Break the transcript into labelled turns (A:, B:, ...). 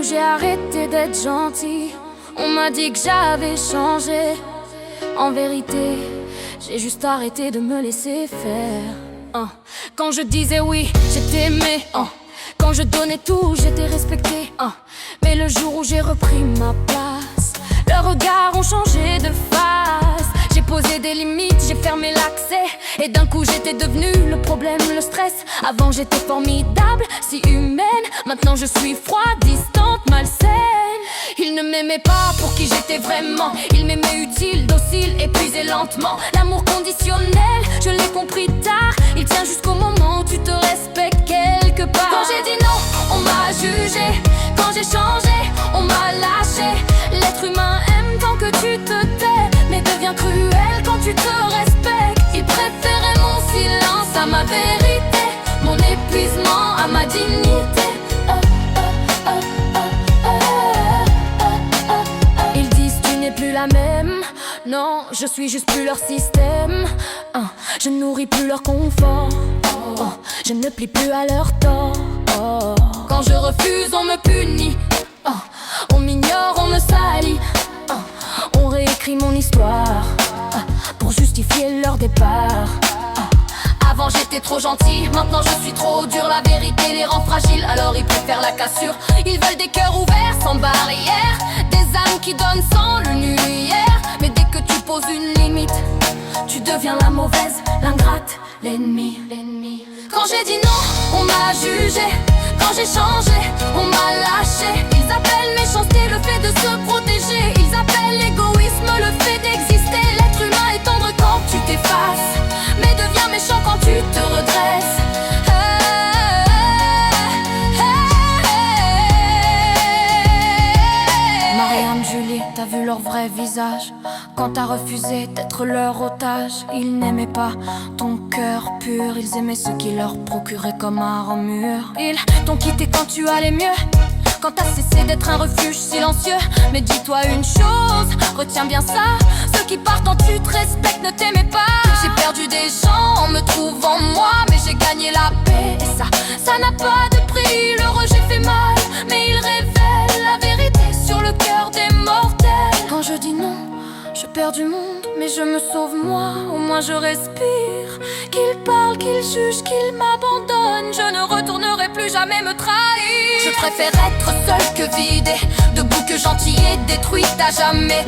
A: j'ai arrêté d'être gentil. On m'a dit que j'avais changé. En vérité, j'ai juste arrêté de me laisser faire. Quand je disais oui, j'étais aimé. Quand je donnais tout, j'étais respecté. Mais le jour où j'ai repris ma place, leurs regards ont changé de face. J'ai posé des limites, j'ai fermé l'accès. Et d'un coup j'étais devenue le problème, le stress. Avant j'étais formidable, si humaine. Maintenant je suis froide, distante, malsaine. Ils ne m'aimaient pas pour qui j'étais vraiment. Ils m'aimaient utile, docile, épuisé lentement. L'amour conditionnel, je l'ai compris tard. Il tient jusqu'au moment où tu te respectes quelque part. Quand j'ai dit non, on m'a jugé. Quand j'ai changé, on m'a lâché. L'être humain aime tant que tu te tais, mais devient cruel quand tu te respectes. Il préférait mon silence à ma vérité, mon épuisement à ma dignité. Ils disent tu n'es plus la même. Non, je suis juste plus leur système. Je nourris plus leur confort. Je ne plie plus à leur tort. Quand je refuse, on me punit. On m'ignore, on me salit. On réécrit mon histoire pour justifier leur départ. Avant j'étais trop gentil, maintenant je suis trop dur. La vérité les rend fragiles, alors ils préfèrent la cassure. Ils veulent des cœurs ouverts, sans barrière. Des âmes qui donnent sans lumière. Mais dès que tu poses une limite, tu deviens la mauvaise, l'ingrate, l'ennemi. Quand j'ai dit non, on m'a jugé. Quand j'ai changé, on m'a lâché. Ils appellent méchanceté le fait de se protéger. Ils appellent l'égoïsme le fait d'exister. L'être humain est tendre quand tu t'effaces, mais devient méchant quand tu te redresses. Mariam, Julie, t'as vu leur vrai visage quand t'as refusé d'être leur otage. Ils n'aimaient pas ton cœur pur, ils aimaient ce qui leur procurait comme un armure. Ils t'ont quitté quand tu allais mieux, quand t'as cessé d'être un refuge silencieux. Mais dis-toi une chose, retiens bien ça, ceux qui partent quand tu te respectes ne t'aimaient pas. J'ai perdu des gens en me trouvant moi, mais j'ai gagné la paix. Et ça n'a pas de prix. Le rejet fait mal, mais il révèle la vérité sur le cœur des mortels. Quand je dis non, je perds du monde, mais je me sauve moi. Au moins je respire. Qu'ils parlent, qu'ils jugent, qu'ils m'abandonnent, je ne retournerai plus jamais me trahir. Je préfère être seule que vidée, debout que gentille et détruite à jamais.